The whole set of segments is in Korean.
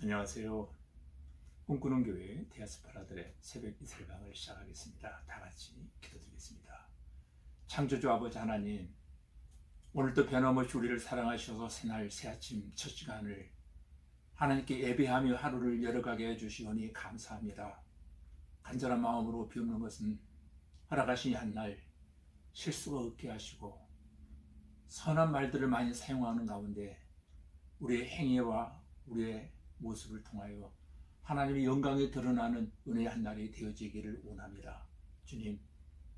안녕하세요. 꿈꾸는 교회 디아스포라들의 새벽 이슬방을 시작하겠습니다. 다 같이 기도드리겠습니다. 창조주 아버지 하나님, 오늘도 변함없이 우리를 사랑하셔서 새날 새아침 첫 시간을 하나님께 예배하며 하루를 열어가게 해주시오니 감사합니다. 간절한 마음으로 비웃는 것은 허락하신 한날 실수가 없게 하시고 선한 말들을 많이 사용하는 가운데 우리의 행위와 우리의 모습을 통하여 하나님의 영광이 드러나는 은혜의 한 날이 되어지기를 원합니다. 주님,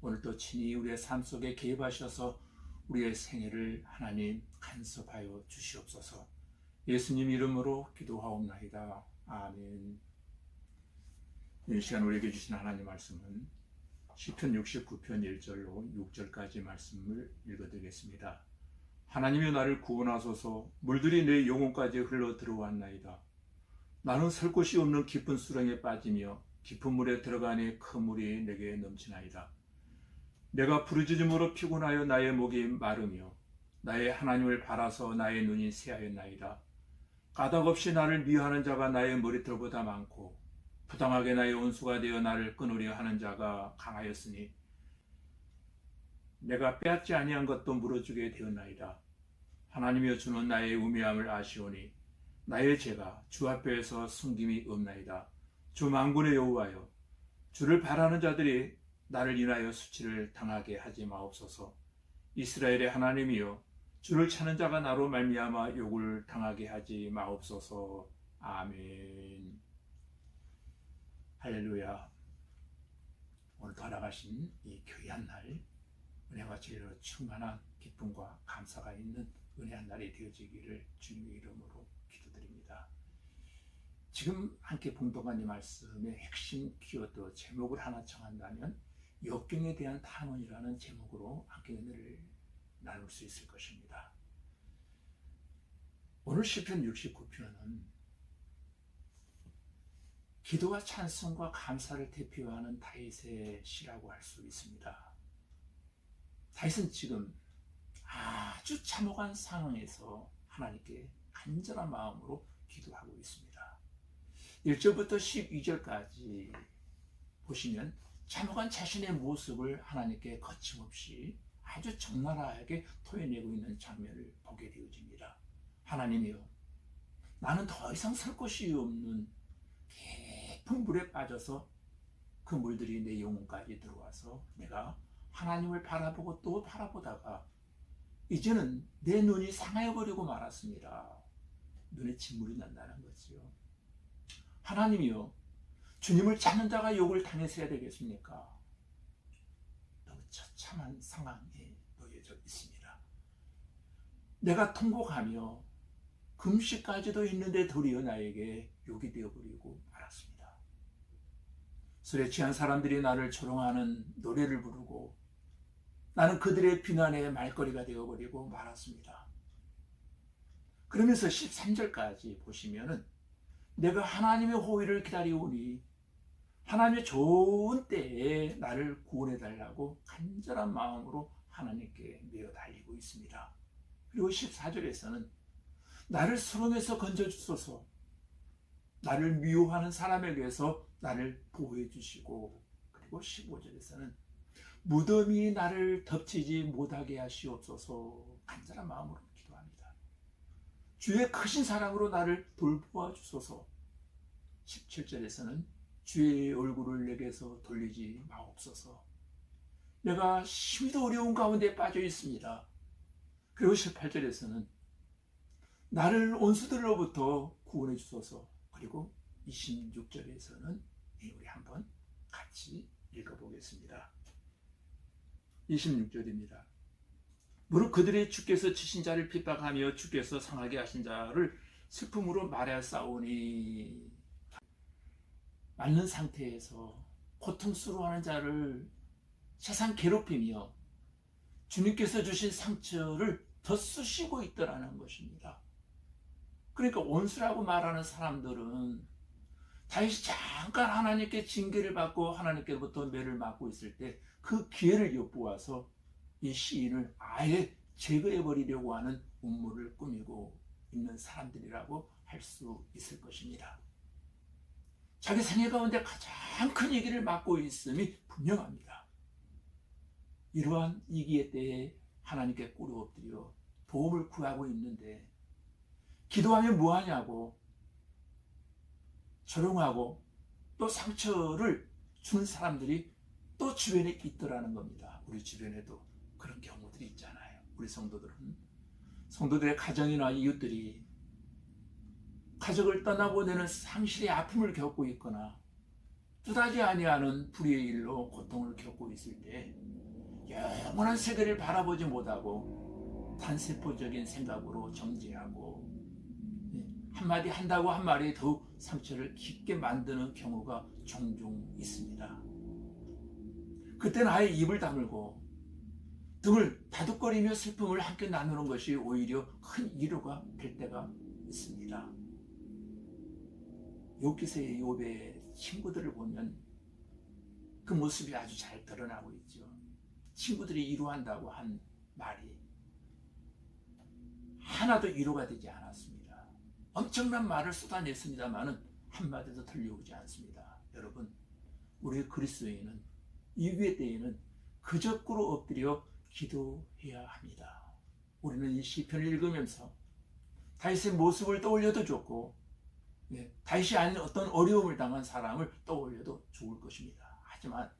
오늘도 친히 우리의 삶 속에 개입하셔서 우리의 생애를 하나님 간섭하여 주시옵소서. 예수님 이름으로 기도하옵나이다. 아멘. 이 시간 우리에게 주신 하나님 말씀은 시편 69편 1절로 6절까지 말씀을 읽어드리겠습니다. 하나님이 나를 구원하소서. 물들이 내 영혼까지 흘러 들어왔나이다. 나는 설 곳이 없는 깊은 수렁에 빠지며 깊은 물에 들어가니 큰 물이 내게 넘치나이다. 내가 부르짖음으로 피곤하여 나의 목이 마르며 나의 하나님을 바라서 나의 눈이 새하였나이다. 까닭없이 나를 미워하는 자가 나의 머리털보다 많고 부당하게 나의 원수가 되어 나를 끊으려 하는 자가 강하였으니 내가 빼앗지 아니한 것도 물어주게 되었나이다. 하나님이여, 주는 나의 우매함을 아시오니 나의 죄가 주 앞에서 숨김이 없나이다. 주 만군의 여호와여, 주를 바라는 자들이 나를 인하여 수치를 당하게 하지 마옵소서. 이스라엘의 하나님이여, 주를 찾는 자가 나로 말미암아 욕을 당하게 하지 마옵소서. 아멘. 할렐루야. 오늘도 허락하신 이 귀한 날, 은혜와 진리로 충만한 기쁨과 감사가 있는 은혜 한 날이 되어지기를 주님의 이름으로 기도드립니다. 지금 함께 봉독한 이 말씀의 핵심 키워드 제목을 하나 정한다면 역경에 대한 탄원이라는 제목으로 함께 은혜를 나눌 수 있을 것입니다. 오늘 시편 69편은 기도와 찬송과 감사를 대표하는 다윗의 시라고 할 수 있습니다. 다윗은 지금 아주 참혹한 상황에서 하나님께 간절한 마음으로 기도하고 있습니다. 1절부터 12절까지 보시면 참혹한 자신의 모습을 하나님께 거침없이 아주 적나라하게 토해내고 있는 장면을 보게 되어집니다. 하나님이여, 나는 더 이상 설 곳이 없는 깊은 물에 빠져서 그 물들이 내 영혼까지 들어와서 내가 하나님을 바라보고 또 바라보다가 이제는 내 눈이 상하여버리고 말았습니다. 눈에 진물이 난다는 거지요. 하나님이요, 주님을 찾는 자가 욕을 당해서야 되겠습니까? 너무 처참한 상황에 놓여져 있습니다. 내가 통곡하며 금식까지도 있는데 도리어 나에게 욕이 되어버리고 말았습니다. 술에 취한 사람들이 나를 조롱하는 노래를 부르고 나는 그들의 비난의 말거리가 되어버리고 말았습니다. 그러면서 13절까지 보시면은 내가 하나님의 호의를 기다리오니 하나님의 좋은 때에 나를 구원해달라고 간절한 마음으로 하나님께 매어 달리고 있습니다. 그리고 14절에서는 나를 수렁에서 건져주소서. 나를 미워하는 사람에게서 나를 보호해 주시고, 그리고 15절에서는 무덤이 나를 덮치지 못하게 하시옵소서. 간절한 마음으로 기도합니다. 주의 크신 사랑으로 나를 돌보아 주소서. 17절에서는 주의 얼굴을 내게서 돌리지 마옵소서. 내가 심히도 어려운 가운데 빠져 있습니다. 그리고 18절에서는 나를 원수들로부터 구원해 주소서. 그리고 26절에서는 우리 한번 같이 읽어보겠습니다. 26절입니다. 무릇 그들이 주께서 치신 자를 핍박하며 주께서 상하게 하신 자를 슬픔으로 말하사오니, 맞는 상태에서 고통스러워하는 자를 세상 괴롭히며 주님께서 주신 상처를 더 쑤시고 있더라는 것입니다. 그러니까 원수라고 말하는 사람들은 다윗이 잠깐 하나님께 징계를 받고 하나님께로부터 매를 맞고 있을 때 그 기회를 엿보아서 이 시인을 아예 제거해 버리려고 하는 음모를 꾸미고 있는 사람들이라고 할 수 있을 것입니다. 자기 생애 가운데 가장 큰 위기를 맞고 있음이 분명합니다. 이러한 위기의 때에 하나님께 꿇어 엎드려 도움을 구하고 있는데 기도하면 뭐하냐고 조롱하고 또 상처를 주는 사람들이 또 주변에 있더라는 겁니다. 우리 주변에도 그런 경우들이 있잖아요. 우리 성도들의 가정이나 이웃들이 가족을 떠나보내는 상실의 아픔을 겪고 있거나 뜻하지 아니하는 불의의 일로 고통을 겪고 있을 때 영원한 세계를 바라보지 못하고 단세포적인 생각으로 정죄하고 한마디 한다고 한 말이 더욱 상처를 깊게 만드는 경우가 종종 있습니다. 그때는 아예 입을 다물고 등을 다독거리며 슬픔을 함께 나누는 것이 오히려 큰 위로가 될 때가 있습니다. 욥기서의 욥의 친구들을 보면 그 모습이 아주 잘 드러나고 있죠. 친구들이 위로한다고 한 말이 하나도 위로가 되지 않았습니다. 엄청난 말을 쏟아냈습니다마는 한마디도 들려오지 않습니다. 여러분, 우리 그리스도인은 위기의 때에는 그저 꿇어 엎드려 기도해야 합니다. 우리는 이 시편을 읽으면서 다윗의 모습을 떠올려도 좋고 다윗이 아닌 어떤 어려움을 당한 사람을 떠올려도 좋을 것입니다. 하지만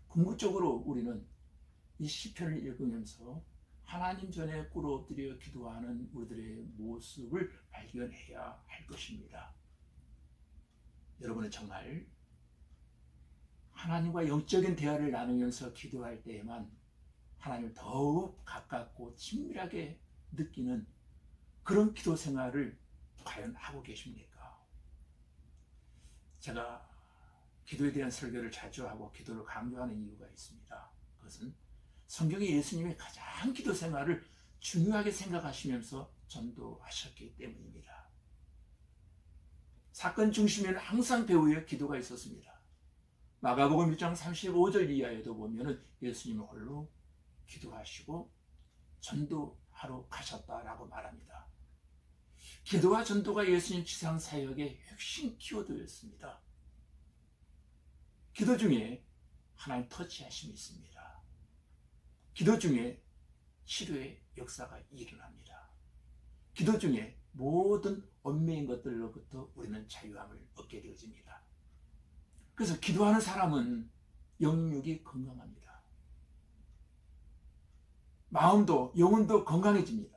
궁극적으로 우리는 이 시편을 읽으면서 하나님 전에 꿇어 엎드려 기도하는 우리들의 모습을 발견해야 할 것입니다. 여러분은 정말 하나님과 영적인 대화를 나누면서 기도할 때에만 하나님을 더욱 가깝고 친밀하게 느끼는 그런 기도 생활을 과연 하고 계십니까? 제가 기도에 대한 설교를 자주 하고 기도를 강조하는 이유가 있습니다. 그것은 성경에 예수님이 가장 기도 생활을 중요하게 생각하시면서 전도하셨기 때문입니다. 사건 중심에는 항상 배후에 기도가 있었습니다. 마가복음 1장 35절 이하에도 보면 예수님은 홀로 기도하시고 전도하러 가셨다라고 말합니다. 기도와 전도가 예수님 지상 사역의 핵심 키워드였습니다. 기도 중에 하나님 터치하심이 있습니다. 기도 중에 치료의 역사가 일어납니다. 기도 중에 모든 얽매인 것들로부터 우리는 자유함을 얻게 되어집니다. 그래서 기도하는 사람은 영육이 건강합니다. 마음도 영혼도 건강해집니다.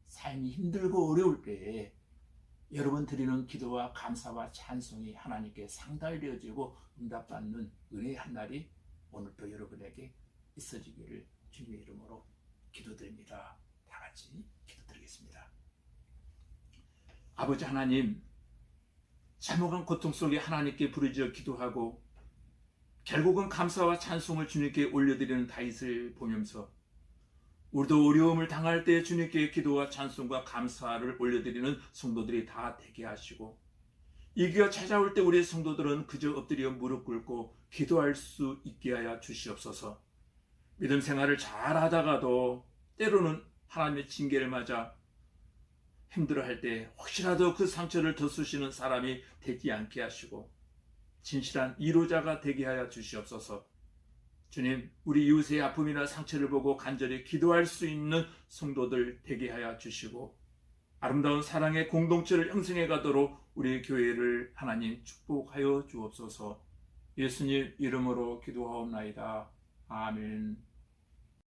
삶이 힘들고 어려울 때에 여러분 드리는 기도와 감사와 찬송이 하나님께 상달되어지고 응답받는 은혜의 한 날이 오늘도 여러분에게 있어지기를 주님의 이름으로 기도드립니다. 다 같이 기도드리겠습니다. 아버지 하나님, 참혹한 고통 속에 하나님께 부르짖어 기도하고 결국은 감사와 찬송을 주님께 올려드리는 다윗을 보면서 우리도 어려움을 당할 때 주님께 기도와 찬송과 감사를 올려드리는 성도들이 다 되게 하시고 위기가 찾아올 때 우리의 성도들은 그저 엎드려 무릎 꿇고 기도할 수 있게 하여 주시옵소서. 믿음 생활을 잘 하다가도 때로는 하나님의 징계를 맞아 힘들어할 때 혹시라도 그 상처를 덧쓰시는 사람이 되지 않게 하시고 진실한 위로자가 되게 하여 주시옵소서. 주님, 우리 이웃의 아픔이나 상처를 보고 간절히 기도할 수 있는 성도들 되게 하여 주시고 아름다운 사랑의 공동체를 형성해 가도록 우리 교회를 하나님 축복하여 주옵소서. 예수님 이름으로 기도하옵나이다. 아멘.